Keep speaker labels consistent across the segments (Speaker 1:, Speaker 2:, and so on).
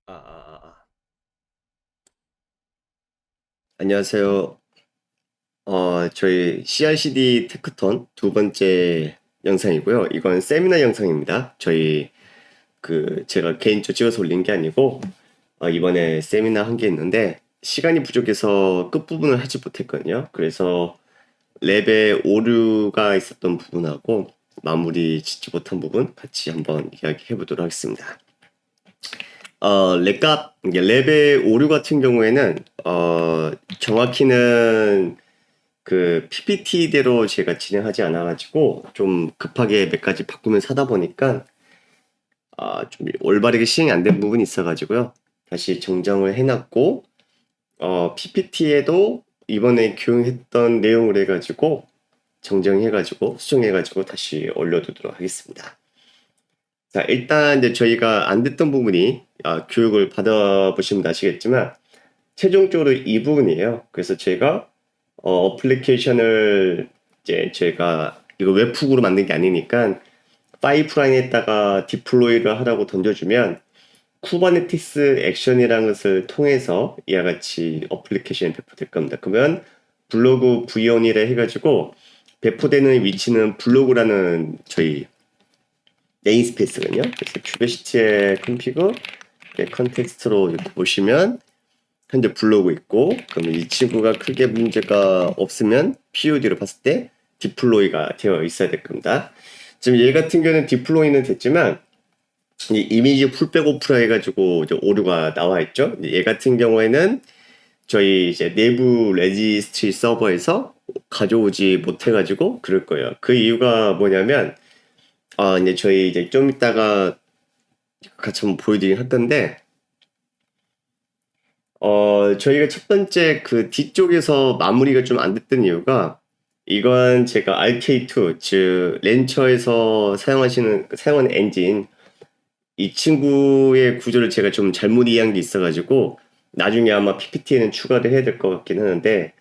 Speaker 1: 아, 아, 아. 안녕하세요. 저희 CRCD 테크톤 두 번째 영상이고요. 이건 세미나 영상입니다. 제가 개인적으로 찍어서 올린 게 아니고, 이번에 세미나 한 게 있는데, 시간이 부족해서 끝부분을 하지 못했거든요. 그래서 랩에 오류가 있었던 부분하고, 마무리 짓지 못한 부분 같이 한번 이야기해 보도록 하겠습니다. 이게 랩의 오류 같은 경우에는, 정확히는 그 PPT대로 제가 진행하지 않아가지고 좀 급하게 몇 가지 바꾸면서 하다 보니까 좀 올바르게 시행이 안 된 부분이 있어가지고요. 다시 정정을 해놨고 PPT에도 이번에 교육했던 내용을 해가지고 정정해가지고 수정해가지고 다시 올려두도록 하겠습니다. 자, 일단 이제 저희가 안 됐던 부분이 교육을 받아보시면 아시겠지만 최종적으로 이 부분이에요. 그래서 제가 어플리케이션을 이제 제가 이거 웹훅으로 만든 게 아니니까 파이프라인에다가 디플로이를 하라고 던져주면 쿠버네티스 액션이라는 것을 통해서 이와 같이 어플리케이션이 배포될 겁니다. 그러면 블로그 v1이라 해가지고 배포되는 위치는 블로그라는 저희 네임스페이스거든요. 그래서 큐베시티의 컨피그 컨텍스트로 이렇게 보시면 현재 블로그 있고, 그러면 이 친구가 크게 문제가 없으면 POD로 봤을 때 디플로이가 되어 있어야 될 겁니다. 지금 얘 같은 경우는 디플로이는 됐지만 이 이미지 풀백 오프라 해가지고 이제 오류가 나와 있죠. 얘 같은 경우에는 저희 이제 내부 레지스트리 서버에서 가져오지 못해가지고 그럴 거예요. 그 이유가 뭐냐면 이제 저희 이제 좀 이따가 같이 한번 보여드리긴 할 건데 저희가 첫 번째 그 뒤쪽에서 마무리가 좀 안 됐던 이유가 이건 제가 RK2, 즉 렌처에서 사용하는 엔진 이 친구의 구조를 제가 좀 잘못 이해한 게 있어가지고 나중에 아마 PPT에는 추가를 해야 될 것 같긴 하는데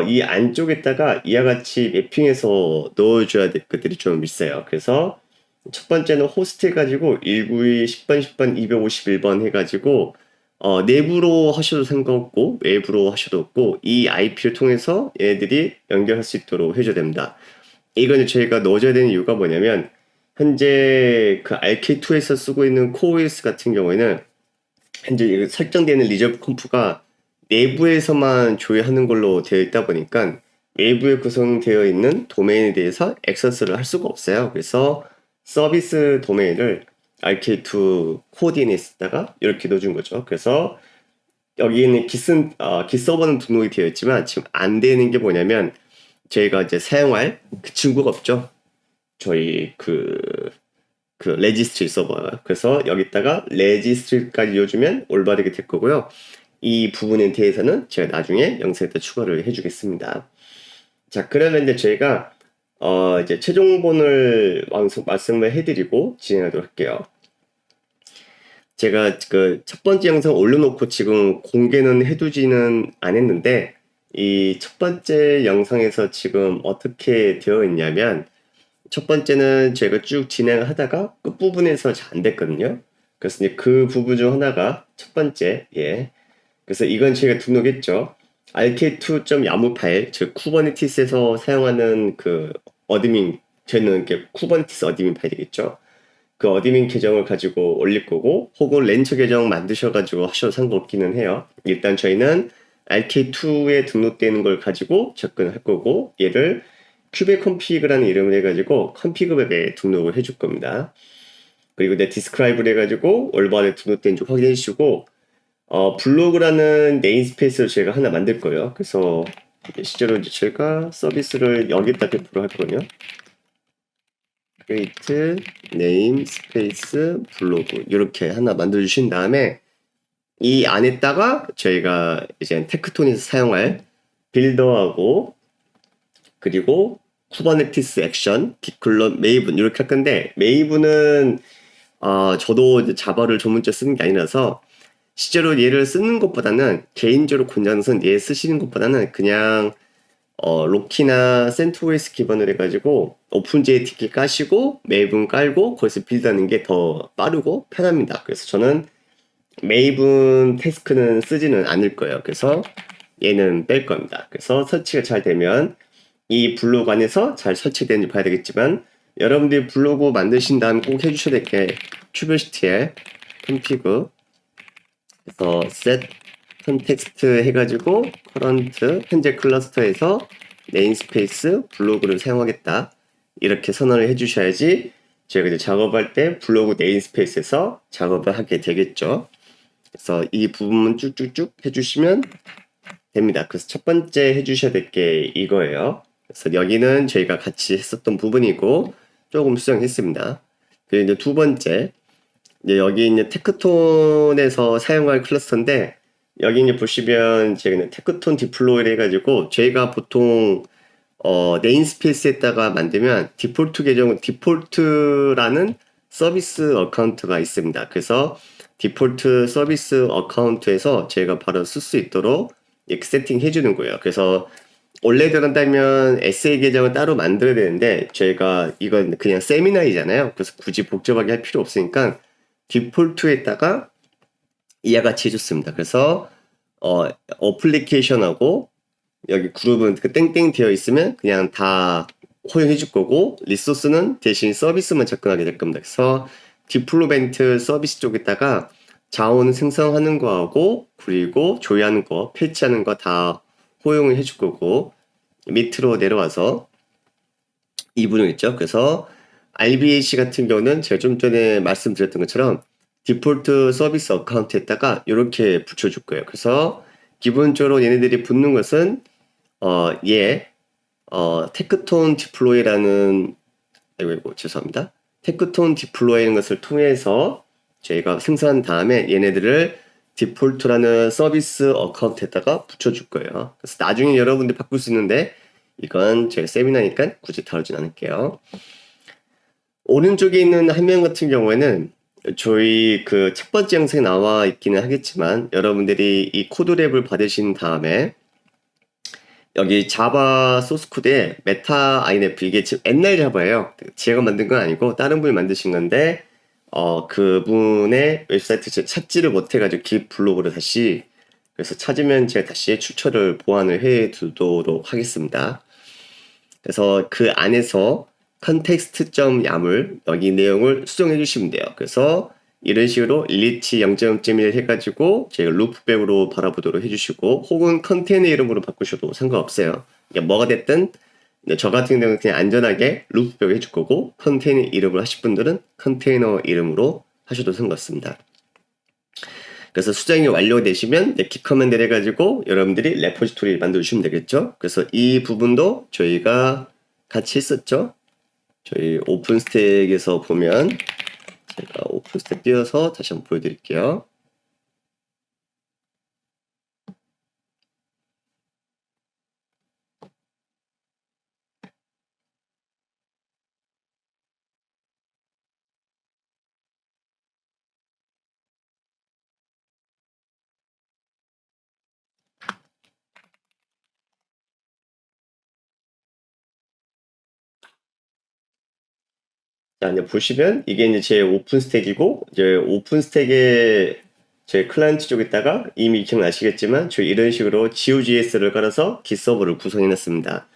Speaker 1: 이 안쪽에다가 이와 같이 매핑해서 넣어줘야 될 것들이 좀 있어요. 그래서 첫 번째는 호스트 해가지고 192 10번 10번 251번 해가지고 내부로 하셔도 상관없고 외부로 하셔도 없고 이 IP를 통해서 얘네들이 연결할 수 있도록 해줘야 됩니다. 이거는 저희가 넣어줘야 되는 이유가 뭐냐면 현재 그 RK2에서 쓰고 있는 코어OS 같은 경우에는 현재 설정되는 리저브 컴프가 내부에서만 조회하는 걸로 되어 있다 보니까 외부에 구성되어 있는 도메인에 대해서 액세스를 할 수가 없어요. 그래서 서비스 도메인을 RK2 코어 DNS에다가 이렇게 넣어준 거죠. 그래서 여기는 기 서버는 등록이 되어 있지만 지금 안 되는 게 뭐냐면 저희가 이제 사용할 그 친구가 없죠. 저희 그 레지스트리 서버가. 그래서 여기다가 레지스트리까지 넣어주면 올바르게 될 거고요. 이 부분에 대해서는 제가 나중에 영상에 또 추가를 해주겠습니다. 자, 그러면 이제 저희가 이제 최종본을 말씀을 해드리고 진행하도록 할게요. 제가 그 첫 번째 영상 올려놓고 지금 공개는 해두지는 않았는데 이 첫 번째 영상에서 지금 어떻게 되어 있냐면 첫 번째는 제가 쭉 진행을 하다가 끝부분에서 잘 안 됐거든요. 그래서 이제 그 부분 중 하나가 첫 번째, 예. 그래서 이건 제가 등록했죠. rk2.yaml 파일, 즉 쿠버네티스에서 사용하는 그 어드민, 저는 이렇게 쿠버네티스 어드민 파일이겠죠. 그 어드민 계정을 가지고 올릴 거고, 혹은 렌처 계정 만드셔가지고 하셔도 상관없기는 해요. 일단 저희는 rk2에 등록되는 걸 가지고 접근할 거고, 얘를 큐베 컨피그라는 이름을 해가지고 컨피그 웹에 등록을 해줄 겁니다. 그리고 내 디스크라이브를 해가지고 올바르게 등록된지 확인해 주시고 블로그라는 네임스페이스를 제가 하나 만들 거예요. 그래서 실제로 이제 제가 서비스를 여기다 배포를 할 거거든요. create namespace 블로그 이렇게 하나 만들어 주신 다음에 이 안에다가 저희가 이제 테크톤에서 사용할 빌더하고 그리고 쿠버네티스 액션, 기클론, 메이븐 이렇게 할 건데 메이븐은 저도 이제 자바를 전문적으로 쓰는 게 아니라서 실제로 얘를 쓰는 것보다는 개인적으로 권장선 얘 쓰시는 것보다는 그냥 로키나 센토스 기반으로 해가지고 오픈JTK 까시고 메이븐 깔고 거기서 빌드하는 게 더 빠르고 편합니다. 그래서 저는 메이븐 태스크는 쓰지는 않을 거예요. 그래서 얘는 뺄 겁니다. 그래서 설치가 잘 되면 이 블로그 안에서 잘 설치되는지 봐야 되겠지만, 여러분들이 블로그 만드신 다음 꼭 해주셔야 될 게 튜버시티에 config 그래서 set context 해가지고 current 현재 클러스터에서 네임스페이스 블로그를 사용하겠다 이렇게 선언을 해주셔야지 저희가 이제 작업할 때 블로그 네임스페이스에서 작업을 하게 되겠죠. 그래서 이 부분은 쭉쭉쭉 해주시면 됩니다. 그래서 첫 번째 해주셔야 될 게 이거예요. 그래서 여기는 저희가 같이 했었던 부분이고 조금 수정했습니다. 그리고 이제 두 번째, 이제 여기 이제 테크톤에서 사용할 클러스터인데, 여기 이제 보시면 제가 이제 테크톤 디플로이를 해가지고 저희가 보통 네임스페이스에다가 만들면 디폴트 계정은 디폴트라는 서비스 어카운트가 있습니다. 그래서 디폴트 서비스 어카운트에서 저희가 바로 쓸 수 있도록 이렇게 세팅해 주는 거예요. 그래서 원래 그런다면 SA 계정을 따로 만들어야 되는데 저희가 이건 그냥 세미나이잖아요. 그래서 굳이 복잡하게 할 필요 없으니까 디폴트에다가 이와 같이 해줬습니다. 그래서 어플리케이션하고 여기 그룹은 그 땡땡 되어 있으면 그냥 다 허용해 줄 거고, 리소스는 대신 서비스만 접근하게 될 겁니다. 그래서 디플로멘트 서비스 쪽에다가 자원 생성하는 거하고 그리고 조회하는 거, 패치하는 거 다 허용을 해줄 거고, 밑으로 내려와서 이 부분 있죠. 그래서 RBAC 같은 경우는 제가 좀 전에 말씀드렸던 것처럼 디폴트 서비스 어카운트에다가 이렇게 붙여줄 거예요. 그래서 기본적으로 얘네들이 붙는 것은 테크톤 디플로이라는 아이고 죄송합니다. 테크톤 디플로이라는 것을 통해서 저희가 생성한 다음에 얘네들을 디폴트라는 서비스 어카운트에다가 붙여줄 거예요. 그래서 나중에 여러분들 바꿀 수 있는데 이건 제가 세미나니까 굳이 다루진 않을게요. 오른쪽에 있는 화면 같은 경우에는 저희 그 첫 번째 영상에 나와 있기는 하겠지만 여러분들이 이 코드랩을 받으신 다음에 여기 자바 소스 코드에 메타 inf 이게 지금 옛날 자바예요. 제가 만든 건 아니고 다른 분이 만드신 건데 그분의 웹사이트 제가 찾지를 못해가지고 깃 블로그를 다시 그래서 찾으면 제가 다시 출처를 보완을 해 두도록 하겠습니다. 그래서 그 안에서 context.yaml 여기 내용을 수정해 주시면 돼요. 그래서 이런 식으로 리치 0.1 해가지고 제가 루프백으로 바라보도록 해주시고 혹은 컨테이너 이름으로 바꾸셔도 상관없어요. 뭐가 됐든 저 같은 경우는 그냥 안전하게 루프백을 해줄 거고 컨테이너 이름으로 하실 분들은 컨테이너 이름으로 하셔도 상관없습니다. 그래서 수정이 완료되시면 기 커맨드를 해가지고 여러분들이 레포지토리를 만들어주시면 되겠죠. 그래서 이 부분도 저희가 같이 했었죠. 저희 오픈스택에서 보면 제가 오픈스택 띄워서 다시 한번 보여드릴게요. 자, 이제 보시면 이게 이제 제 오픈스택이고 이제 오픈스택에 제 클라이언트 쪽에다가 이미 기억나시겠지만 저 이런 식으로 GeoJS를 깔아서 깃 서버를 구성해놨습니다.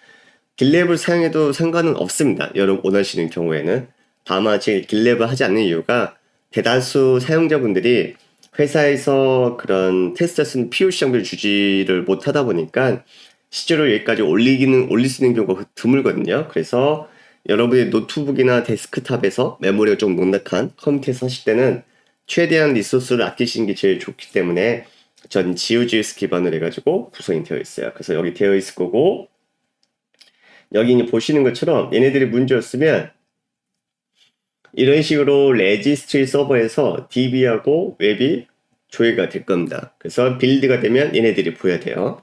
Speaker 1: 깃랩을 사용해도 상관은 없습니다. 여러분 원하시는 경우에는. 다만 제가 깃랩을 하지 않는 이유가 대다수 사용자분들이 회사에서 그런 테스트 쓰는 POC 장비를 주지를 못하다 보니까 실제로 여기까지 올릴 수 있는 경우가 드물거든요. 그래서 여러분의 노트북이나 데스크탑에서 메모리가 좀 넉넉한 컴퓨터에서 하실 때는 최대한 리소스를 아끼시는 게 제일 좋기 때문에 전 GeoJS 기반으로 해가지고 구성이 되어 있어요. 그래서 여기 되어 있을 거고 여기 이제 보시는 것처럼 얘네들이 문제였으면 이런 식으로 레지스트리 서버에서 DB하고 웹이 조회가 될 겁니다. 그래서 빌드가 되면 얘네들이 보여야 돼요.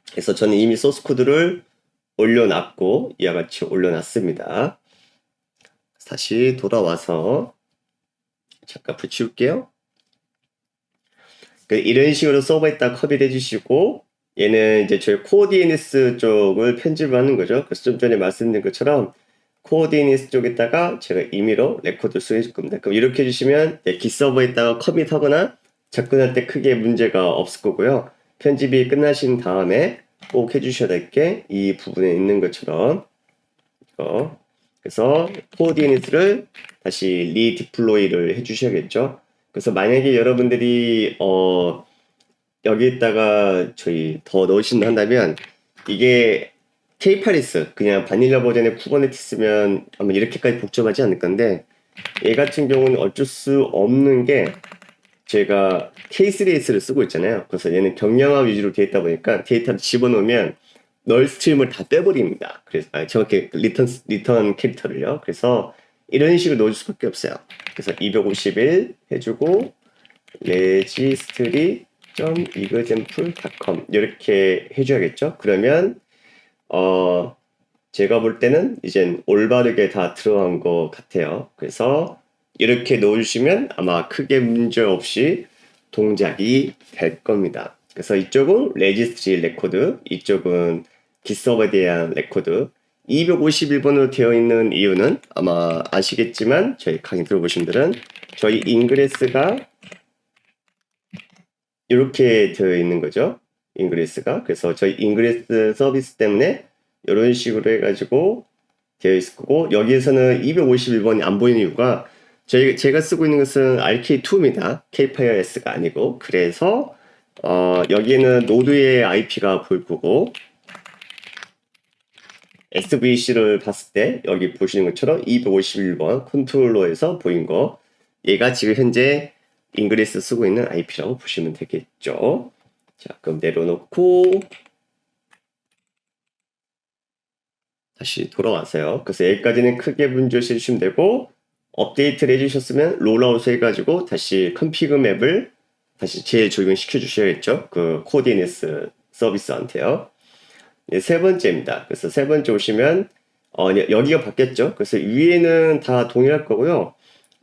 Speaker 1: 그래서 저는 이미 소스 코드를 올려놨고 이와 같이 올려놨습니다. 다시 돌아와서 잠깐 붙일게요. 이런 식으로 서버에다 커밋 해주시고 얘는 이제 저희 코어 DNS 쪽을 편집을 하는 거죠. 그래서 좀 전에 말씀드린 것처럼 코어디니스 쪽에다가 제가 임의로 레코드 수해줄 겁니다. 그럼 이렇게 해주시면 깃서버에다가 커밋하거나 접근할 때 크게 문제가 없을 거고요. 편집이 끝나신 다음에 꼭 해주셔야 될 게 이 부분에 있는 것처럼 그래서 코어디니스를 다시 리디플로이를 해주셔야겠죠. 그래서 만약에 여러분들이 여기에다가 저희 더 넣으신다 한다면 이게 K8S 그냥 바닐라 버전의 쿠버네티스면 아마 이렇게까지 복잡하지 않을 건데 얘 같은 경우는 어쩔 수 없는 게 제가 K3S를 쓰고 있잖아요. 그래서 얘는 경량화 위주로 되어 있다 보니까 데이터를 집어넣으면 널 스트림을 다 빼버립니다. 그래서 정확히 리턴 캐릭터를요. 그래서 이런 식으로 넣어줄 수밖에 없어요. 그래서 251 해주고 registry.example.com 이렇게 해줘야겠죠. 그러면 제가 볼 때는 이젠 올바르게 다 들어간 것 같아요. 그래서 이렇게 넣어주시면 아마 크게 문제 없이 동작이 될 겁니다. 그래서 이쪽은 레지스트리 레코드, 이쪽은 깃서버에 대한 레코드. 251번으로 되어 있는 이유는 아마 아시겠지만 저희 강의 들어보신 분들은 저희 인그레스가 이렇게 되어 있는 거죠. 인그레스가. 그래서 저희 인그레스 서비스 때문에 이런 식으로 해가지고 되어 있을 거고 여기에서는 251번이 안 보이는 이유가 제가 쓰고 있는 것은 RK2입니다. K8S가 아니고 그래서 여기에는 노드의 IP가 보일 거고 SVC를 봤을 때 여기 보시는 것처럼 251번 컨트롤러에서 보인 거 얘가 지금 현재 인그레스 쓰고 있는 IP라고 보시면 되겠죠. 자, 그럼 내려놓고 다시 돌아와서요. 그래서 여기까지는 크게 문제없이 해주시면 되고 업데이트를 해주셨으면 롤아웃 해가지고 다시 컨피그 맵을 다시 재적용시켜 주셔야겠죠. 그 코디네스 서비스한테요. 네, 세 번째입니다. 그래서 세 번째 오시면 여기가 바뀌었죠. 그래서 위에는 다 동일할 거고요.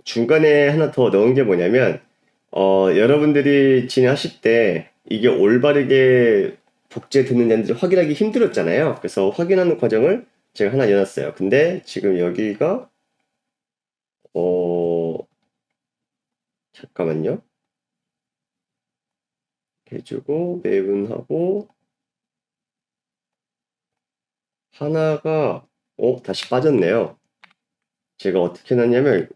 Speaker 1: 중간에 하나 더 넣은 게 뭐냐면 여러분들이 진행하실 때 이게 올바르게 복제됐는지 확인하기 힘들었잖아요. 그래서 확인하는 과정을 제가 하나 열었어요. 근데 지금 여기가 잠깐만요. 해주고 매분하고 하나가 다시 빠졌네요. 제가 어떻게 해놨냐면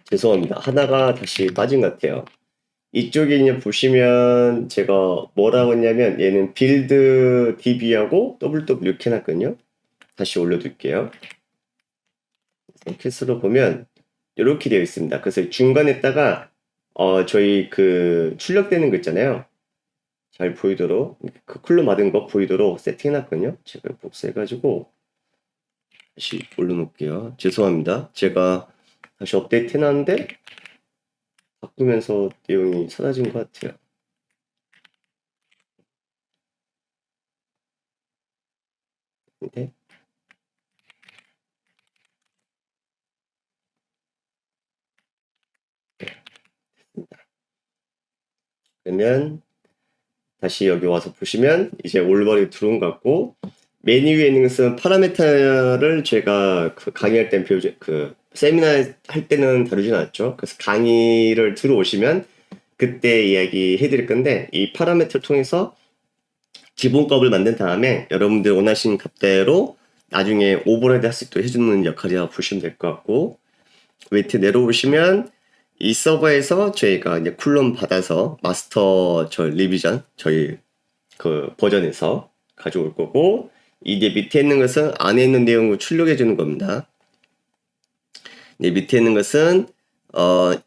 Speaker 1: 죄송합니다. 하나가 다시 빠진 것 같아요. 이쪽에 이제 보시면 제가 뭐라고 했냐면 얘는 빌드 db하고 ww 이렇게 해놨거든요. 다시 올려둘게요. 캐스로 보면 이렇게 되어 있습니다. 그래서 중간에다가 저희 그 출력되는 거 있잖아요. 잘 보이도록 그 쿨러 맞은 거 보이도록 세팅해놨거든요. 제가 복사해가지고 다시 올려놓을게요. 죄송합니다. 제가 다시 업데이트 해놨는데 바꾸면서 내용이 사라진 것 같아요. 네. 그러면 다시 여기 와서 보시면 이제 올바르게 들어온 것 같고 메뉴 위에 있는 것은 파라메터를 제가 그 강의할 때 그 세미나 할 때는 다루진 않았죠. 그래서 강의를 들어오시면 그때 이야기 해드릴 건데 이 파라메터를 통해서 기본값을 만든 다음에 여러분들 원하시는 값대로 나중에 오버라이드 할 수 있도록 해주는 역할이라고 보시면 될 것 같고 웨이트 내려오시면 이 서버에서 저희가 이제 쿨럼 받아서 마스터 저 리비전 저희 그 버전에서 가져올 거고 이제 밑에 있는 것은 안에 있는 내용을 출력해 주는 겁니다. 네, 밑에 있는 것은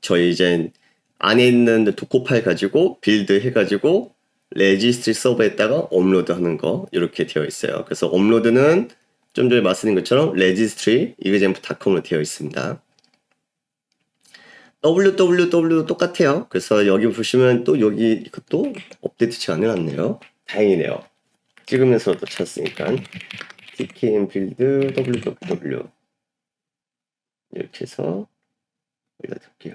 Speaker 1: 저희 이제 안에 있는 도커 파일 가지고 빌드 해가지고 레지스트리 서버에다가 업로드 하는 거 이렇게 되어 있어요. 그래서 업로드는 좀 전에 말씀드린 것처럼 registry example.com으로 되어 있습니다. www 똑같아요. 그래서 여기 보시면 또 여기 이것도 업데이트 잘 안 해놨네요. 다행이네요. 찍으면서도 찾았으니까 tkm 빌드 www 이렇게 해서 올려둘게요.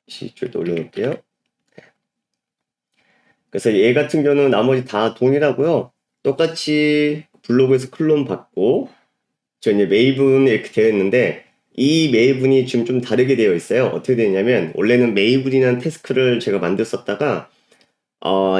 Speaker 1: 다시 이쪽에도 올려놓을게요. 그래서 얘 같은 경우는 나머지 다 동일하고요. 똑같이 블로그에서 클론 받고 저 이제 메이븐 이렇게 되어 있는데 이 메이븐이 지금 좀 다르게 되어 있어요. 어떻게 되냐면 원래는 메이븐이라는 태스크를 제가 만들었었다가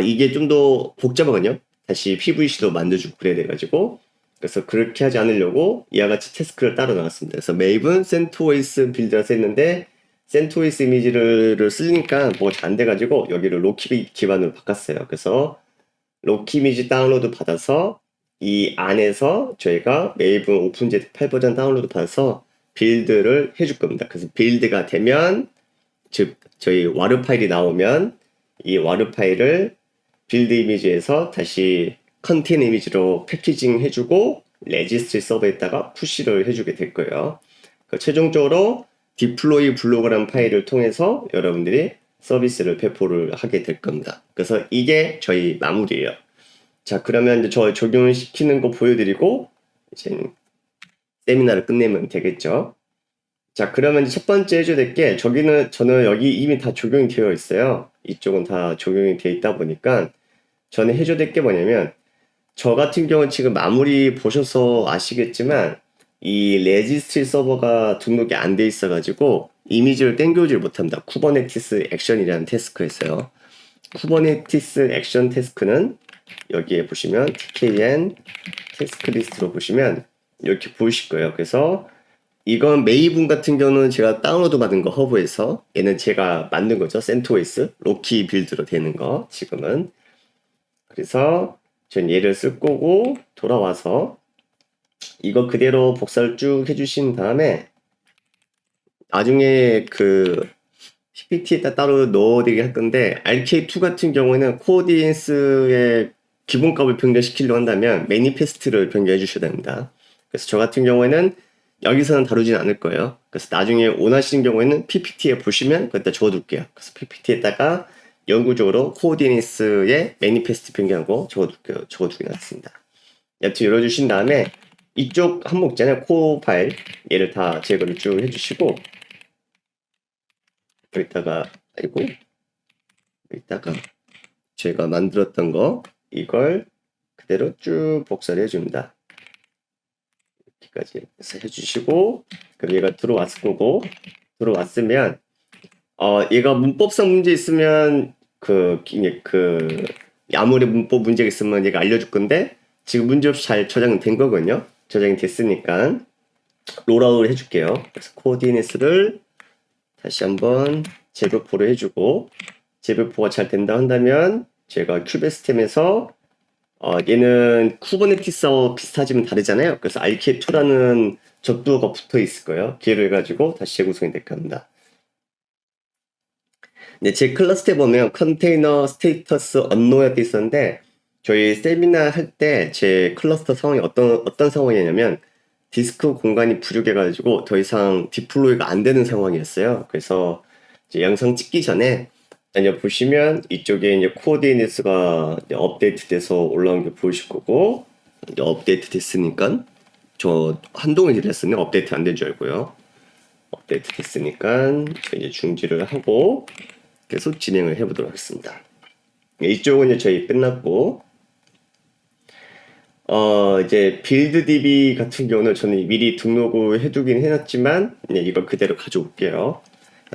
Speaker 1: 이게 좀 더 복잡하거든요. 다시 PVC도 만들어주고 그래야 돼가지고 그래서 그렇게 하지 않으려고 이와 같이 태스크를 따로 나왔습니다. 그래서 메이븐 센토웨이스 빌드라 썼는데 센토웨이스 이미지를 쓰니까 뭐가 잘 안 돼가지고 여기를 로키 기반으로 바꿨어요. 그래서 로키 이미지 다운로드 받아서 이 안에서 저희가 메이븐 오픈제트 8 버전 다운로드 받아서 빌드를 해줄 겁니다. 그래서 빌드가 되면 즉 저희 와르 파일이 나오면 이 와르 파일을 빌드 이미지에서 다시 컨테이너 이미지로 패키징 해주고 레지스트리 서버에다가 푸시를 해주게 될 거예요. 최종적으로 디플로이 블로그라는 파일을 통해서 여러분들이 서비스를 배포를 하게 될 겁니다. 그래서 이게 저희 마무리예요. 자, 그러면 이제 저 적용을 시키는 거 보여드리고 이제 세미나를 끝내면 되겠죠. 자, 그러면 이제 첫 번째 해줘야 될 게 저는 여기 이미 다 적용이 되어 있어요. 이쪽은 다 적용이 되어 있다 보니까 저는 해줘야 될 게 뭐냐면 저 같은 경우는 지금 마무리 보셔서 아시겠지만 이 레지스트리 서버가 등록이 안 돼 있어 가지고 이미지를 땡겨오질 못합니다. 쿠버네티스 액션이라는 태스크가 있어요. 쿠버네티스 액션 태스크는 여기에 보시면 tkn 태스크 리스트로 보시면 이렇게 보이실 거예요. 그래서 이건 메이븐 같은 경우는 제가 다운로드 받은 거 허브에서 얘는 제가 만든 거죠. 센토웨이스 로키 빌드로 되는 거 지금은. 그래서 전 얘를 쓸 거고 돌아와서 이거 그대로 복사를 쭉 해주신 다음에 나중에 그 PPT에다 따로 넣어드리게 할 건데 RK2 같은 경우에는 코어디언스의 기본값을 변경시키려고 한다면 매니페스트를 변경해 주셔야 됩니다. 그래서 저 같은 경우에는 여기서는 다루진 않을 거예요. 그래서 나중에 원하시는 경우에는 PPT에 보시면 거기다 적어둘게요. 그래서 PPT에다가 영구적으로 코어디네이스의 매니페스트 변경하고 적어두긴 하겠습니다. 여튼 열어주신 다음에 이쪽 항목 있잖아요. 코어 파일 얘를 다 제거를 쭉 해주시고 여기다가 제가 만들었던 거 이걸 그대로 쭉 복사를 해줍니다. 여기까지 해서 해주시고 그럼 얘가 들어왔을 거고 들어왔으면 얘가 문법상 문제 있으면 아무리 문법 문제가 있으면 얘가 알려줄 건데 지금 문제없이 잘 저장이 된 거거든요. 저장이 됐으니까 롤아웃을 해줄게요. 그래서 코어디네이스를 다시 한번 재배포를 해주고 재배포가 잘 된다 한다면 제가 큐베스템에서 얘는 쿠버네티스하고 비슷하지만 다르잖아요. 그래서 RK2라는 적두어가 붙어 있을 거예요. 기회를 해가지고 다시 재구성이 될 겁니다. 네, 제 클러스터에 보면 컨테이너 스테이터스 언노에 돼 있었는데 저희 세미나 할 때 제 클러스터 상황이 어떤 상황이냐면 디스크 공간이 부족해가지고 더 이상 디플로이가 안 되는 상황이었어요. 그래서 이제 영상 찍기 전에 이제 보시면 이쪽에 이제 코어디네이트가 업데이트돼서 올라온 게 보이실 거고 이제 업데이트 됐으니까 저 한동안 일했으면 업데이트 안 된 줄 알고요. 업데이트 됐으니까 이제 중지를 하고 계속 진행을 해보도록 하겠습니다. 이쪽은 이제 저희 끝났고 이제 빌드DB 같은 경우는 저는 미리 등록을 해두긴 해놨지만 이걸 그대로 가져올게요.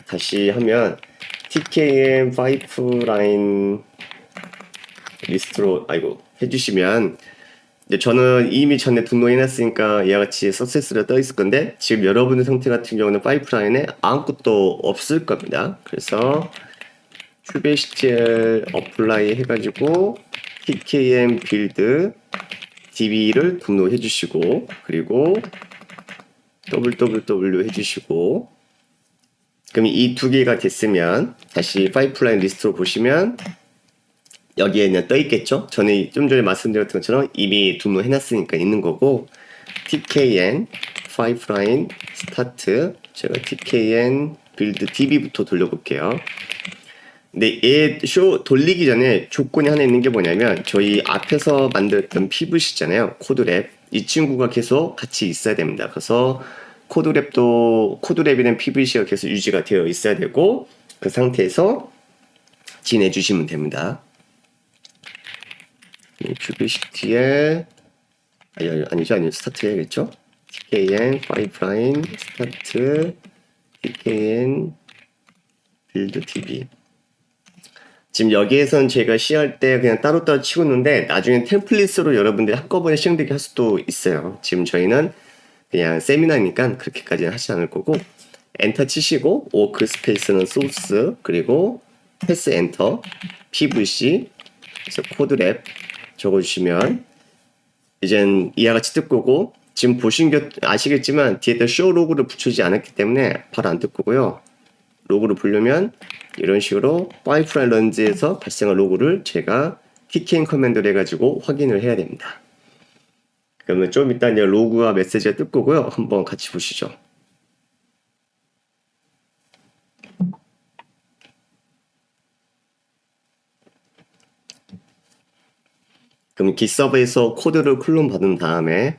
Speaker 1: 다시 하면 tkn 파이프라인 리스트로 해주시면 이제 저는 이미 전에 등록해놨으니까 이와 같이 석세스로 떠 있을 건데 지금 여러분의 상태 같은 경우는 파이프라인에 아무것도 없을 겁니다. 그래서 kubectl apply 해가지고 tkn build db를 등록해 주시고 그리고 www 해주시고 그럼 이 두 개가 됐으면 다시 파이프라인 리스트로 보시면 여기에는 떠 있겠죠. 저는 좀 전에 말씀드렸던 것처럼 이미 등록해 놨으니까 있는 거고 tkn 파이프라인 스타트 제가 tkn build db부터 돌려볼게요. 근데 얘 돌리기 전에 조건이 하나 있는 게 뭐냐면 저희 앞에서 만들었던 PVC 있잖아요. 코드랩. 이 친구가 계속 같이 있어야 됩니다. 그래서 코드랩이랑 PVC가 계속 유지가 되어 있어야 되고 그 상태에서 진행해 주시면 됩니다. 큐비시티에 아니죠 스타트 해야겠죠. tkn 파이프라인 스타트 tkn 빌드 db. 지금 여기에선 제가 시할 때 그냥 따로따로 치고 있는데 나중에 템플릿으로 여러분들이 한꺼번에 시행되게 할 수도 있어요. 지금 저희는 그냥 세미나니까 그렇게까지는 하지 않을 거고, 엔터 치시고 워크 스페이스는 소스, 그리고 패스 엔터 pvc, 그래서 코드랩 적어주시면 이젠 이와 같이 뜰 거고, 지금 아시겠지만 뒤에다 쇼 로그를 붙이지 않았기 때문에 바로 안 뜰 거고요. 로그를 보려면 이런 식으로 파이프라인 런지에서 발생한 로그를 제가 tkn 커맨드를 해가지고 확인을 해야 됩니다. 그러면 좀 이따 이제 로그와 메시지가 뜰 거고요. 한번 같이 보시죠. 그럼 깃서브에서 코드를 클론 받은 다음에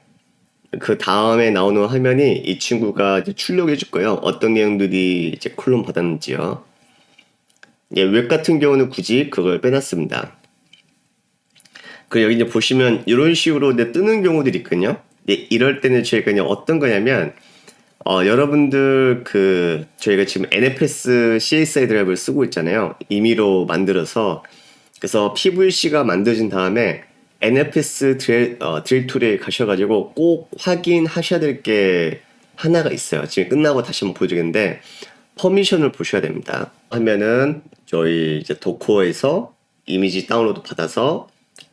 Speaker 1: 그 다음에 나오는 화면이 이 친구가 이제 출력해 줄 거예요. 어떤 내용들이 이제 클론 받았는지요. 웹 같은 경우는 굳이 그걸 빼놨습니다. 그리고 여기 이제 보시면 이런 식으로 이제 뜨는 경우들이 있거든요. 이럴 때는 저희가 그냥 어떤 거냐면 여러분들 저희가 지금 NFS CSI 드라이브를 쓰고 있잖아요. 임의로 만들어서. 그래서 PVC가 만들어진 다음에 NFS 드릴 툴에 가셔가지고 꼭 확인하셔야 될 게 하나가 있어요. 지금 끝나고 다시 한번 보여드리겠는데, 퍼미션을 보셔야 됩니다. 하면은 저희 이제 도커에서 이미지 다운로드 받아서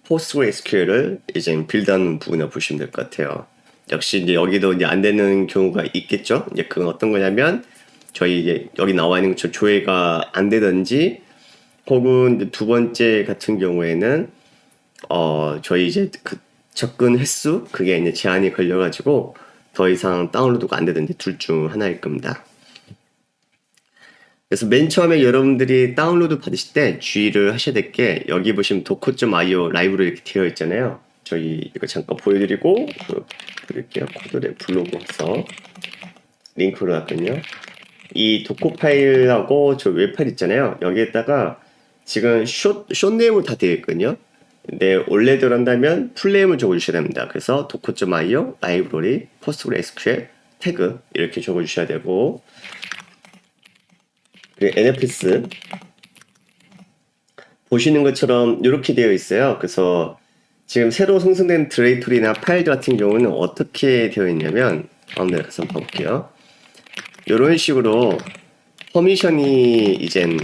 Speaker 1: PostgreSQL을 이제 빌드하는 부분을 보시면 될 것 같아요. 역시 이제 여기도 이제 안 되는 경우가 있겠죠. 이제 그건 어떤 거냐면 저희 이제 여기 나와 있는 것처럼 조회가 안 되든지, 혹은 이제 두 번째 같은 경우에는 저희 이제 그 접근 횟수 그게 이제 제한이 걸려가지고 더 이상 다운로드가 안 되든지 둘 중 하나일 겁니다. 그래서 맨 처음에 여러분들이 다운로드 받으실 때 주의를 하셔야 될 게, 여기 보시면 docker.io 라이브로 이렇게 되어 있잖아요. 저희 이거 잠깐 보여드리고 드릴게요. 코드를 블로그 와서 링크로 놨거든요. 이 도커 파일하고 저 웹 파일 있잖아요. 여기에다가 지금 숏네임으로 다 되어 있거든요. 근데 원래대로 한다면 풀네임을 적어주셔야 됩니다. 그래서 docker.io 라이브러리 PostgreSQL 태그 이렇게 적어주셔야 되고, NFS 보시는 것처럼 이렇게 되어 있어요. 그래서 지금 새로 생성된 디렉토리나 파일들 같은 경우는 어떻게 되어 있냐면, 다음에 가서 한번 볼게요. 이런 식으로 퍼미션이 이젠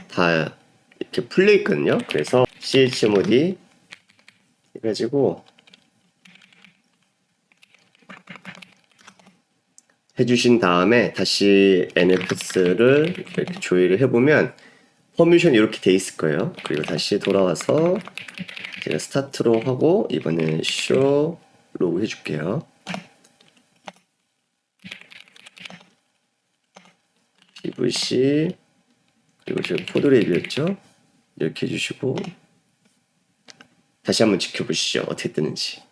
Speaker 1: 다 이렇게 풀려 있거든요. 그래서 chmod 해가지고 해주신 다음에 다시 nfs를 이렇게 조회를 해보면 퍼미션이 이렇게 돼 있을 거예요. 그리고 다시 돌아와서 제가 스타트로 하고 이번엔 show 로그 해줄게요. pvc 그리고 지금 코드 레이브였죠. 이렇게 해주시고 다시 한번 지켜보시죠. 어떻게 뜨는지.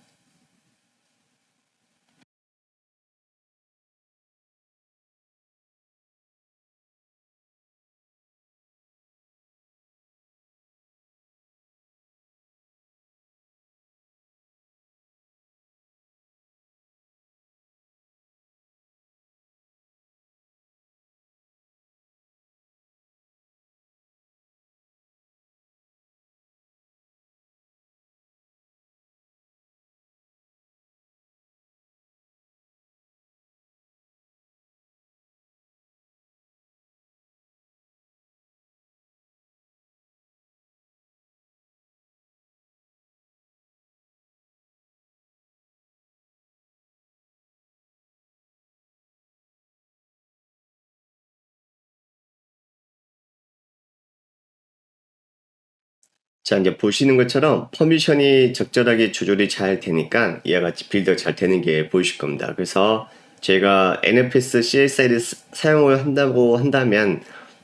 Speaker 1: 자, 이제 보시는 것처럼 퍼미션이 적절하게 조절이 잘 되니까 이와 같이 빌드가 잘 되는 게 보이실 겁니다. 그래서 제가 NFS CSI를 사용을 한다고 한다면,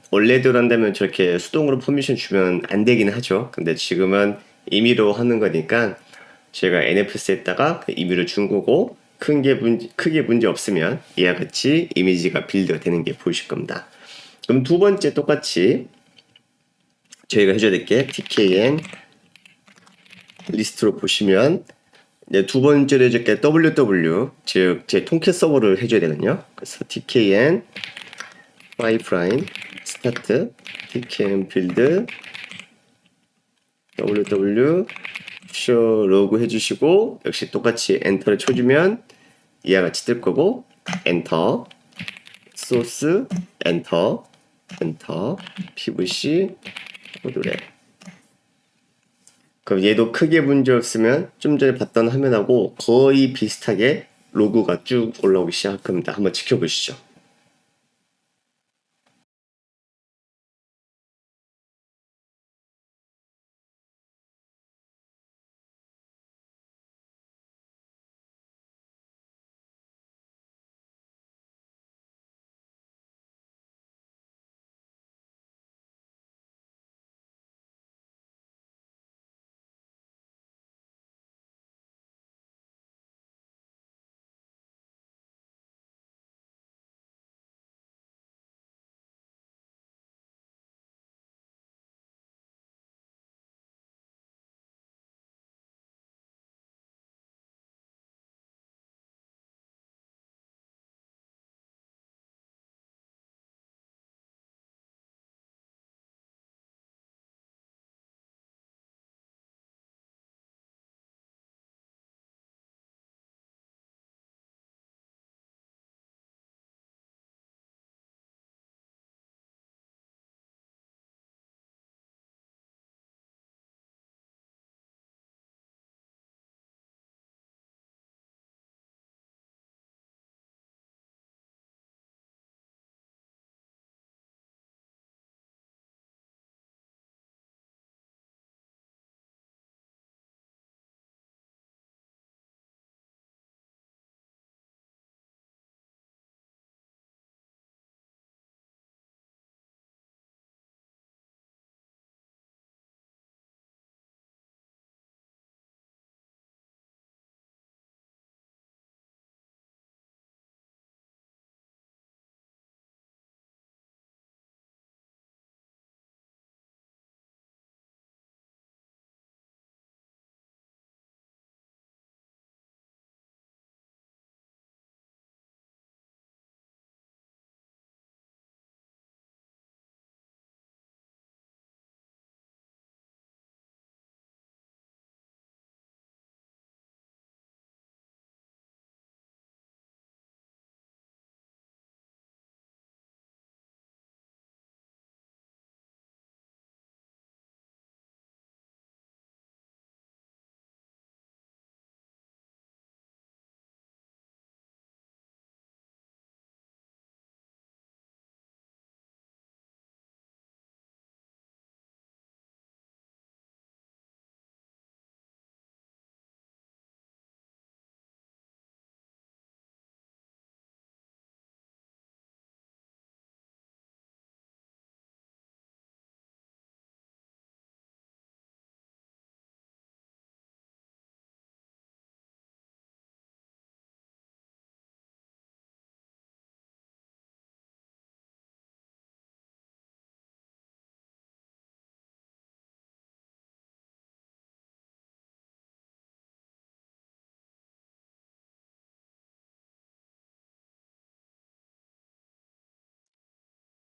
Speaker 1: 원래대로 한다면 저렇게 수동으로 퍼미션 주면 안 되긴 하죠. 근데 지금은 임의로 하는 거니까 제가 NFS에다가 그 임의로 준 거고, 크게 문제 없으면 이와 같이 이미지가 빌드가 되는 게 보이실 겁니다. 그럼 두 번째 똑같이 저희가 해줘야 될 게 tkn 리스트로 보시면 이제 두 번째로 해줄 게 WW, 즉 제 통캣 서버를 해줘야 되거든요. 그래서 DKN 파이프라인 스타트 DKN 빌드 WW 쇼 로그 해주시고 역시 똑같이 엔터를 쳐주면 이와 같이 뜰 거고 엔터 소스 엔터 PVC 노래. 그럼 얘도 크게 문제 없으면 좀 전에 봤던 화면하고 거의 비슷하게 로그가 쭉 올라오기 시작할 겁니다. 한번 지켜보시죠.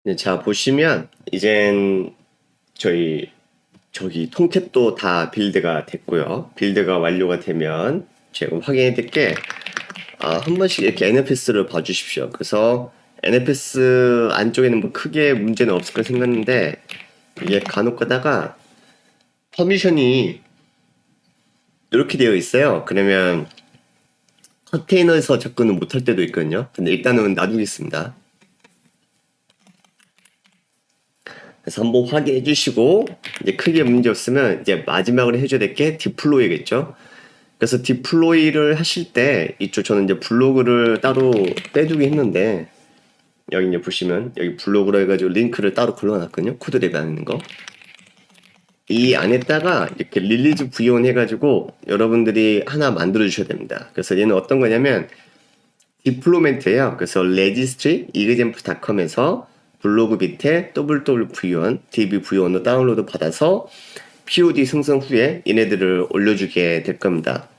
Speaker 1: 네, 자 보시면 이젠 저기 통캣도 다 빌드가 됐고요. 빌드가 완료가 되면 제가 확인해 드릴게 한 번씩 이렇게 NFS를 봐주십시오. 그래서 NFS 안쪽에는 뭐 크게 문제는 없을 까 생각했는데 이게 간혹 가다가 퍼미션이 이렇게 되어 있어요. 그러면 컨테이너에서 접근을 못할 때도 있거든요. 근데 일단은 놔두겠습니다. 그래서 한번 확인해 주시고 이제 크게 문제 없으면 이제 마지막으로 해줘야 될 게 디플로이겠죠. 그래서 디플로이를 하실 때 이쪽 저는 이제 블로그를 따로 빼두긴 했는데 여기 이제 보시면 여기 블로그로 해가지고 링크를 따로 걸어놨거든요. 코드 레벨하는 거. 이 안에다가 이렇게 릴리즈 v1 해가지고 여러분들이 하나 만들어 주셔야 됩니다. 그래서 얘는 어떤 거냐면 디플로멘트예요. 그래서 registry example.com에서 블로그 밑에 www.dbv1로 다운로드 받아서 POD 생성 후에 얘네들을 올려주게 될 겁니다.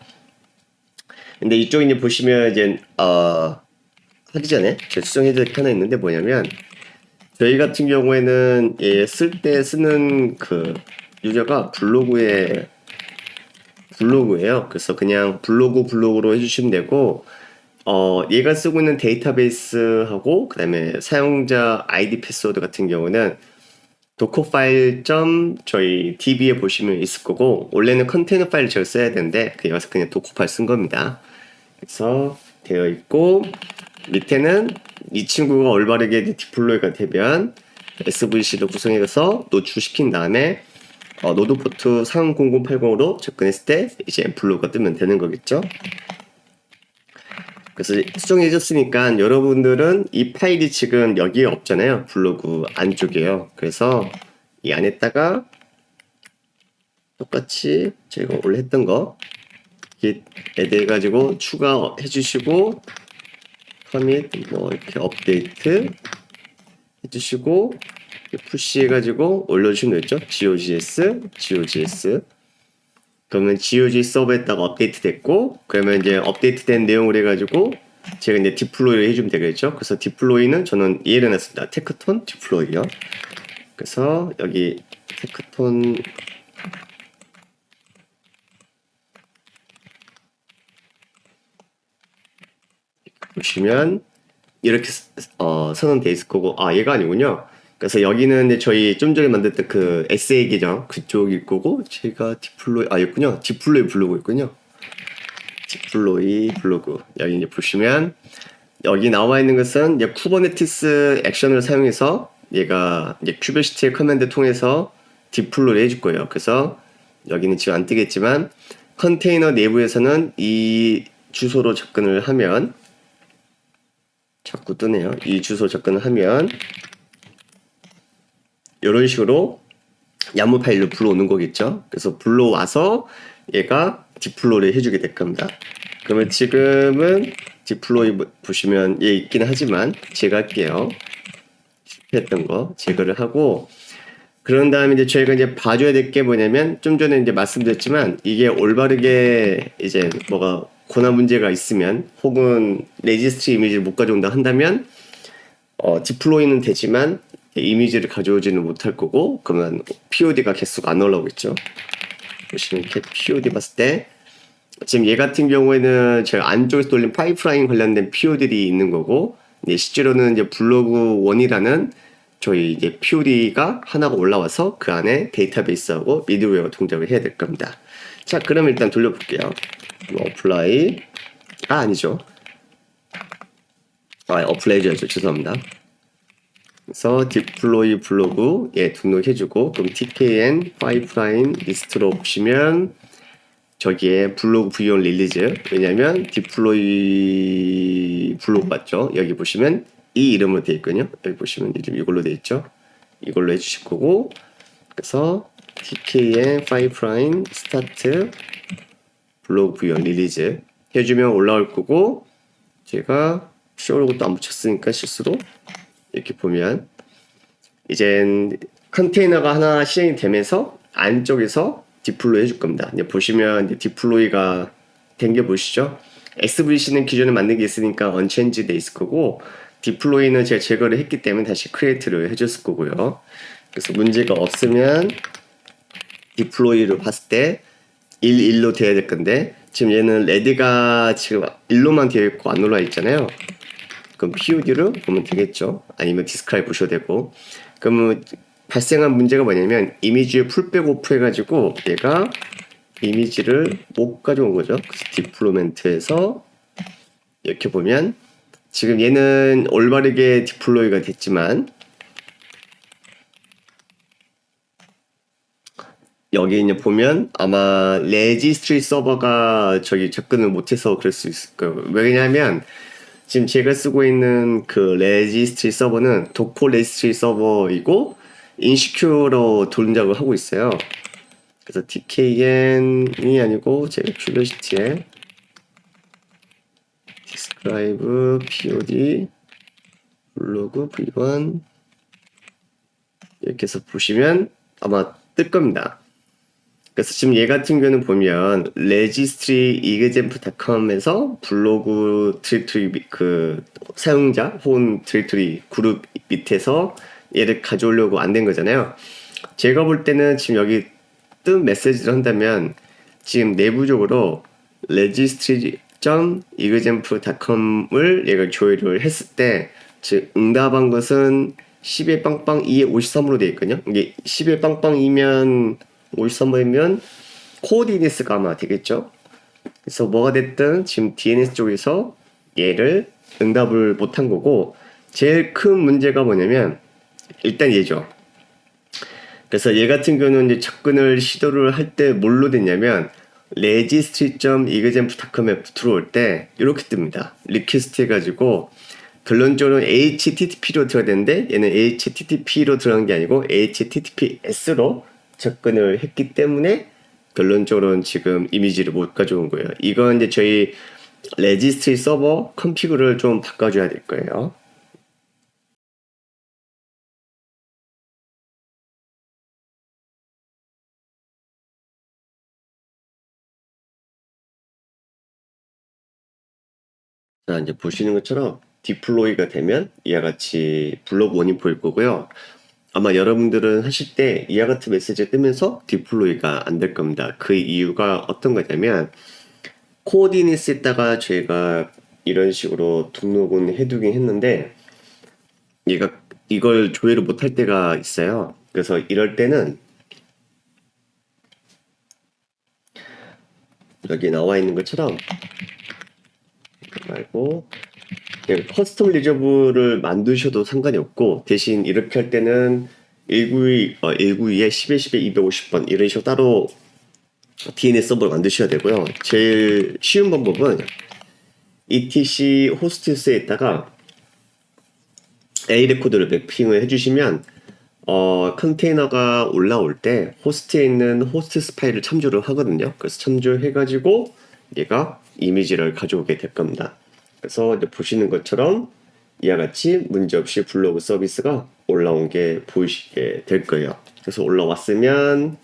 Speaker 1: 근데 이쪽에 이제 보시면 이제 하기 전에 제가 수정해야 될 게 하나 있는데 뭐냐면 저희 같은 경우에는 쓸 때 쓰는 그 유저가 블로그예요. 그래서 그냥 블로그로 해주시면 되고 얘가 쓰고 있는 데이터베이스하고 그 다음에 사용자 아이디 패스워드 같은 경우는 도커 파일 저희 db에 보시면 있을 거고 원래는 컨테이너 파일을 제가 써야 되는데 그냥 와서 그냥 도커 파일 쓴 겁니다. 그래서 되어 있고 밑에는 이 친구가 올바르게 디플로이가 되면 SVC로 구성해서 노출시킨 다음에 노드 포트 30080으로 접근했을 때 이제 블로그가 뜨면 되는 거겠죠. 그래서 수정해줬으니까 여러분들은 이 파일이 지금 여기에 없잖아요. 블로그 안쪽에요. 그래서 이 안에다가 똑같이 제가 원래 했던 거 git add 해가지고 추가해 주시고 커밋 뭐 이렇게 업데이트 해주시고 푸시 해가지고 올려주시면 되겠죠. gogs 그러면 GOG 서버에다가 업데이트 됐고 그러면 이제 업데이트 된 내용을 해가지고 제가 이제 디플로이를 해주면 되겠죠. 그래서 디플로이는 저는 이해를 해놨습니다. 테크톤 디플로이요. 그래서 여기 테크톤 보시면 이렇게 선언돼 있을 거고 얘가 아니군요. 그래서 여기는 이제 저희 좀 전에 만들었던 그 SA 계정 그쪽일 거고 제가 디플로이 있군요. 디플로이 블로그 있군요. 디플로이 블로그 여기 이제 보시면 여기 나와 있는 것은 이제 쿠버네티스 액션을 사용해서 얘가 이제 큐베시티의 커맨드 통해서 디플로이를 해줄 거예요. 그래서 여기는 지금 안 뜨겠지만 컨테이너 내부에서는 이 주소로 접근을 하면 자꾸 뜨네요. 이 주소 접근을 하면 이런 식으로 야무 파일로 불러오는 거겠죠. 그래서 불러와서 얘가 디플로이를 해주게 될 겁니다. 그러면 지금은 디플로이 보시면 얘 있긴 하지만 제가 할게요. 실패했던 거 제거를 하고 그런 다음에 이제 저희가 이제 봐줘야 될 게 뭐냐면 좀 전에 이제 말씀드렸지만 이게 올바르게 이제 뭐가 고난 문제가 있으면 혹은 레지스트리 이미지를 못 가져온다 한다면 디플로이는 되지만 이미지를 가져오지는 못할 거고 그러면 POD가 계속 안 올라오겠죠. 보시면 이렇게 POD 봤을 때 지금 얘 같은 경우에는 제가 안쪽에서 돌린 파이프라인 관련된 POD들이 있는 거고 실제로는 이제 블로그 1이라는 저희 이제 POD가 하나가 올라와서 그 안에 데이터베이스하고 미드웨어가 동작을 해야 될 겁니다. 자, 그럼 일단 돌려볼게요. 어플라이 아니죠. 어플라이 해줘야죠. 죄송합니다. 그래서 디플로이 블로그 등록해주고 그럼 tkn 파이프라인 리스트로 보시면 저기에 블로그 v1 릴리즈 왜냐면 디플로이 블로그 맞죠? 여기 보시면 이 이름으로 되어 있거든요. 여기 보시면 이름 이걸로 되어 있죠. 이걸로 해주실 거고 그래서 tkn 파이프라인 스타트 블로그 v1 릴리즈 해주면 올라올 거고 제가 쇼로그도 안 붙였으니까 실수로 이렇게 보면 이젠 컨테이너가 하나 실행이 되면서 안쪽에서 디플로이 해줄 겁니다. 이제 보시면 이제 디플로이가 된 게 보시죠. SVC는 기존에 만든 게 있으니까 언체인지 돼 있을 거고 디플로이는 제가 제거를 했기 때문에 다시 크리에이트를 해줬을 거고요. 그래서 문제가 없으면 디플로이를 봤을 때 1로 돼야 될 건데 지금 얘는 레드가 지금 1로만 되어 있고 안 올라 있잖아요. 그럼 POD를 보면 되겠죠. 아니면 디스크라이브 보셔도 되고. 그러면 발생한 문제가 뭐냐면 이미지에 풀백 오프 해가지고 얘가 이미지를 못 가져온 거죠. 그래서 디플로이먼트에서 이렇게 보면 지금 얘는 올바르게 디플로이가 됐지만 여기 이제 보면 아마 레지스트리 서버가 저기 접근을 못해서 그럴 수 있을 거예요. 왜냐하면 지금 제가 쓰고 있는 그 레지스트리 서버는 도커 레지스트리 서버이고 인시큐어로 동작을 하고 있어요. 그래서 tkn이 아니고 제가 큐버시티에 describe pod 블로그 v1 이렇게 해서 보시면 아마 뜰 겁니다. 그래서 지금 얘 같은 경우는 보면 레지스트리 example.com에서 블로그 디렉토리 그 사용자 혹은 디렉토리 그룹 밑에서 얘를 가져오려고 안 된 거잖아요. 제가 볼 때는 지금 여기 뜬 메시지를 한다면 지금 내부적으로 registry.example.com을 얘가 조회를 했을 때 즉 응답한 것은 10의 빵빵 2의 53으로 되어 있거든요. 이게 10의 빵빵이면 53번이면 코디니스가 아마 되겠죠. 그래서 뭐가 됐든 지금 DNS 쪽에서 얘를 응답을 못한 거고, 제일 큰 문제가 뭐냐면 일단 얘죠. 그래서 얘 같은 경우는 이제 접근을 시도를 할 때 뭘로 됐냐면 registry.example.com에 들어올 때 이렇게 뜹니다. 리퀘스트 해가지고 결론적으로는 HTTP로 들어야 되는데 얘는 HTTP로 들어간 게 아니고 HTTPS로 접근을 했기 때문에 결론적으로는 지금 이미지를 못 가져온 거예요. 이건 이제 저희 레지스트리 서버 컨피그를 좀 바꿔줘야 될 거예요. 자, 이제 보시는 것처럼 디플로이가 되면 이와 같이 블록 원이 보일 거고요. 아마 여러분들은 하실 때 이와 같은 메시지가 뜨면서 디플로이가 안 될 겁니다. 그 이유가 어떤 거냐면 코디니스에다가 제가 이런 식으로 등록은 해두긴 했는데 얘가 이걸 조회를 못할 때가 있어요. 그래서 이럴 때는 여기 나와 있는 것처럼 말고 커스텀 리저브를 만드셔도 상관이 없고, 대신 이렇게 할 때는 192에 10에 10에 250번 이런 식으로 따로 DNS 서버를 만드셔야 되고요. 제일 쉬운 방법은 etc 호스트스에다가 A 레코드를 매핑을 해주시면 컨테이너가 올라올 때 호스트에 있는 호스트 파일을 참조를 하거든요. 그래서 참조해가지고 얘가 이미지를 가져오게 될 겁니다. 그래서 이제 보시는 것처럼 이와 같이 문제없이 블로그 서비스가 올라온 게 보이시게 될 거예요. 그래서 올라왔으면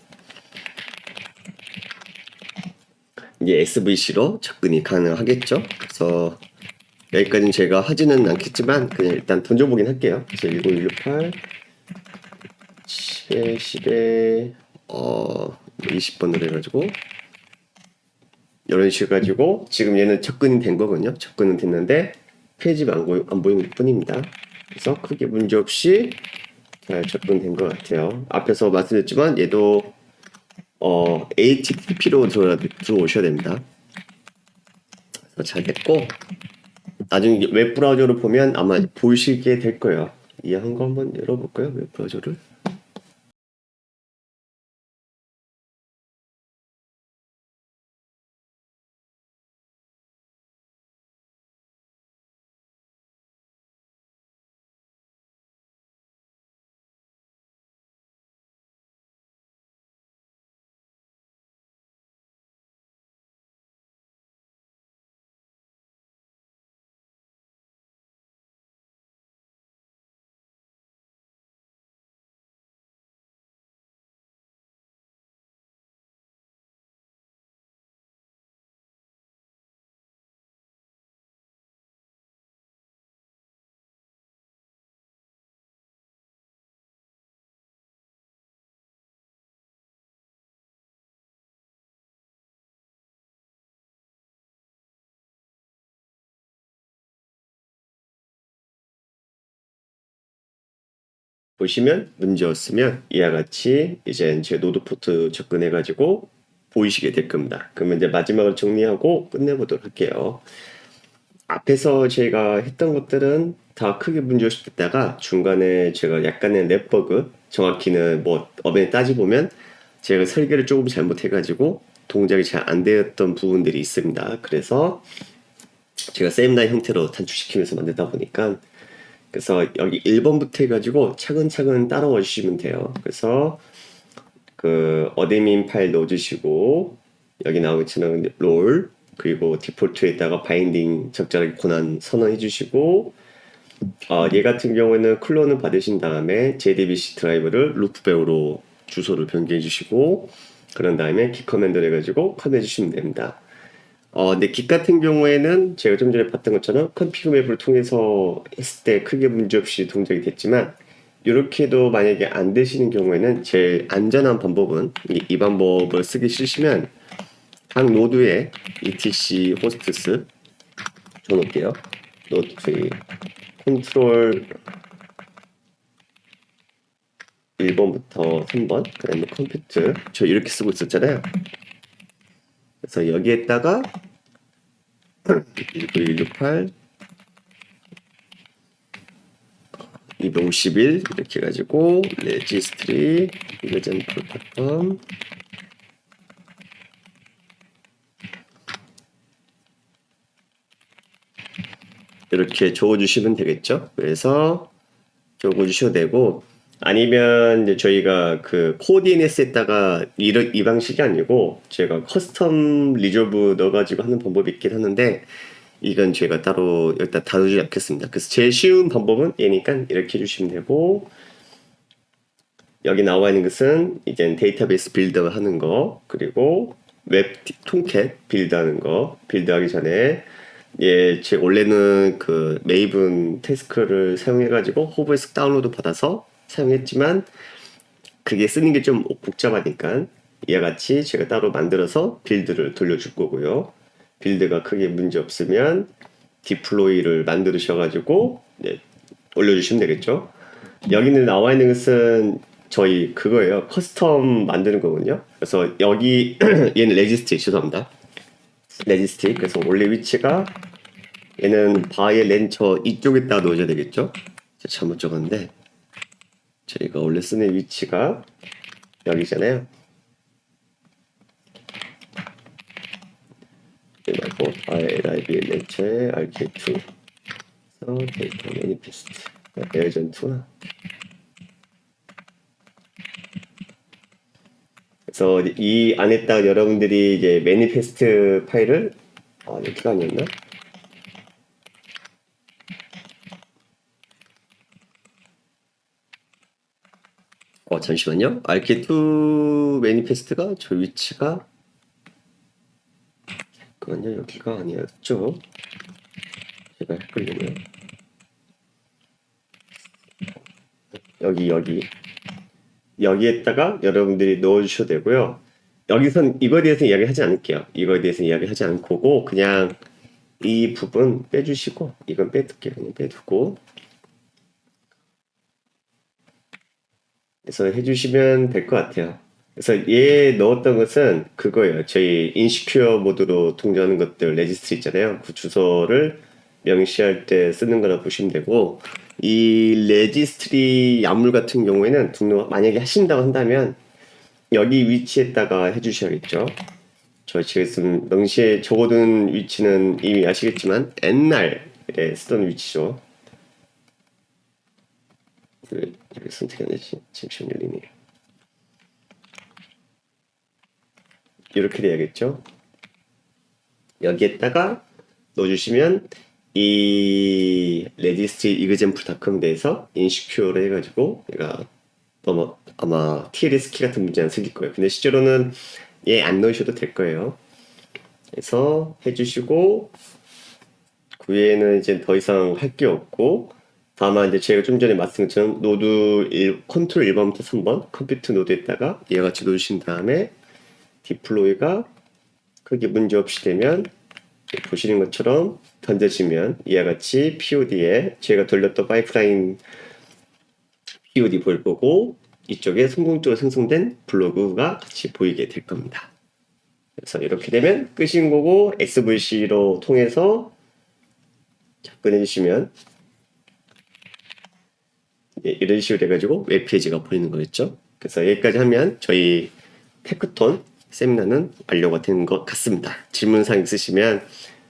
Speaker 1: 이제 SVC로 접근이 가능하겠죠. 그래서 여기까지는 제가 하지는 않겠지만 그냥 일단 던져보긴 할게요. 그래서 10168 10에 10에 20번으로 해가지고 이런 식으로 가지고 지금 얘는 접근이 된 거거든요. 접근은 됐는데 페이지가 안 보이는 것 뿐입니다. 그래서 크게 문제없이 잘 접근된 것 같아요. 앞에서 말씀드렸지만 얘도 HTTP로 들어오셔야 됩니다. 그래서 잘 됐고 나중에 웹브라우저로 보면 아마 보이시게 될 거예요. 이해한 거 한번 열어볼까요? 웹브라우저를. 보시면 문제 없으면 이와 같이 이제 제 노드 포트 접근해가지고 보이시게 될 겁니다. 그러면 이제 마지막으로 정리하고 끝내보도록 할게요. 앞에서 제가 했던 것들은 다 크게 문제 없이 됐다가 중간에 제가 약간의 랩버그, 정확히는 뭐 어벤에 따지보면 제가 설계를 조금 잘못해가지고 동작이 잘 안 되었던 부분들이 있습니다. 그래서 제가 세임라인 형태로 단축시키면서 만들다 보니까 그래서 여기 1번부터 해가지고 차근차근 따라와 주시면 돼요. 그래서 그 어드민 파일 넣어주시고 여기 나오는 것처럼 롤 그리고 디폴트에다가 바인딩 적절하게 권한 선언해 주시고 얘 같은 경우에는 클론을 받으신 다음에 JDBC 드라이브를 루프배우로 주소를 변경해 주시고 그런 다음에 기 커맨드를 해가지고 컷 해주시면 됩니다. 근데 깃 같은 경우에는 제가 좀 전에 봤던 것처럼 컨피그 맵을 통해서 했을 때 크게 문제없이 동작이 됐지만 이렇게도 만약에 안 되시는 경우에는 제일 안전한 방법은 이 방법을 쓰기 싫으시면 각 노드에 etc 호스트스 줘놓을게요. 노드 저희 컨트롤 1번부터 3번 그 다음에 컴퓨터 저 이렇게 쓰고 있었잖아요. 그래서 여기에다가 19168 251 이렇게 해가지고 레지스트리 이거전 프로토컴 이렇게 적어주시면 되겠죠. 그래서 적어주셔도 되고 아니면 이제 저희가 그 코어 DNS에다가 이 방식이 아니고 제가 커스텀 리조브 넣어가지고 하는 방법이 있긴 하는데 이건 제가 따로 여기다 다루지 않겠습니다. 그래서 제일 쉬운 방법은 얘니까 이렇게 해주시면 되고 여기 나와 있는 것은 이제 데이터베이스 빌더 하는 거 그리고 웹 통캣 빌드하는 거 빌드하기 전에 제 원래는 그 메이븐 태스크를 사용해가지고 호브에서 다운로드 받아서 사용했지만 그게 쓰는 게 좀 복잡하니까 이와 같이 제가 따로 만들어서 빌드를 돌려줄 거고요. 빌드가 크게 문제 없으면 디플로이를 만드셔가지고 올려주시면 되겠죠. 여기는 나와 있는 것은 저희 그거예요. 커스텀 만드는 거거든요. 그래서 여기 얘는 레지스트 죄송합니다. 레지스틱 그래서 원래 위치가 얘는 바의 렌처 이쪽에다 놓으셔야 되겠죠. 제가 잘못 적었는데 저희가 원래 쓰는 위치가 여기잖아요. 말고 바의 liv 렌처의 rk2 데이터 매니페스트 에어전 2나 그래서 이 안에다가 여러분들이 이제 매니페스트 파일을 여기가 아니었나? 잠시만요. RK2 매니페스트가 저 위치가 잠깐만요. 여기가 아니었죠? 제가 헷갈리네요. 여기에다가 여러분들이 넣어주셔도 되고요. 여기선 이거에 대해서 이야기하지 않을게요. 이거에 대해서 이야기하지 않고 그냥 이 부분 빼주시고 이건 빼둘게요. 그냥 빼두고 그래서 해주시면 될 것 같아요. 그래서 얘 넣었던 것은 그거예요. 저희 인시큐어 모드로 동작하는 것들 레지스트 있잖아요. 그 주소를 명시할 때 쓰는 거라 보시면 되고 이 레지스트리 약물 같은 경우에는 등록 만약에 하신다고 한다면 여기 위치에다가 해주셔야겠죠. 저 지금 명시에 적어둔 위치는 이미 아시겠지만 옛날에 쓰던 위치죠. 여기 선택이 안 되지. 잠시만 열리네요. 이렇게 돼야겠죠. 여기에다가 넣어주시면 이 레지스트리 이그젠플닷컴에 대해서 인시큐어를 해가지고 얘가 아마 TLS 키 같은 문제 안 생길 거예요. 근데 실제로는 얘 안 넣으셔도 될 거예요. 그래서 해주시고 그 외에는 이제 더 이상 할 게 없고 다만 이제 제가 좀 전에 말씀드린 것처럼 노드 컨트롤 1번부터 3번 컴퓨터 노드에다가 얘와 같이 놓으신 다음에 디플로이가 크게 문제 없이 되면 보시는 것처럼 던져지면 이와 같이 POD에 제가 돌렸던 파이프라인 POD 보일 거고 이쪽에 성공적으로 생성된 블로그가 같이 보이게 될 겁니다. 그래서 이렇게 되면 끝인 거고 SVC로 통해서 접근해 주시면 이런 식으로 돼가지고 웹페이지가 보이는 거겠죠. 그래서 여기까지 하면 저희 테크톤 세미나는 완료가 된 것 같습니다. 질문사항 있으시면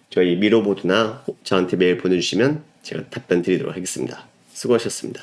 Speaker 1: 저희 미로보드나 저한테 메일 보내주시면 제가 답변 드리도록 하겠습니다. 수고하셨습니다.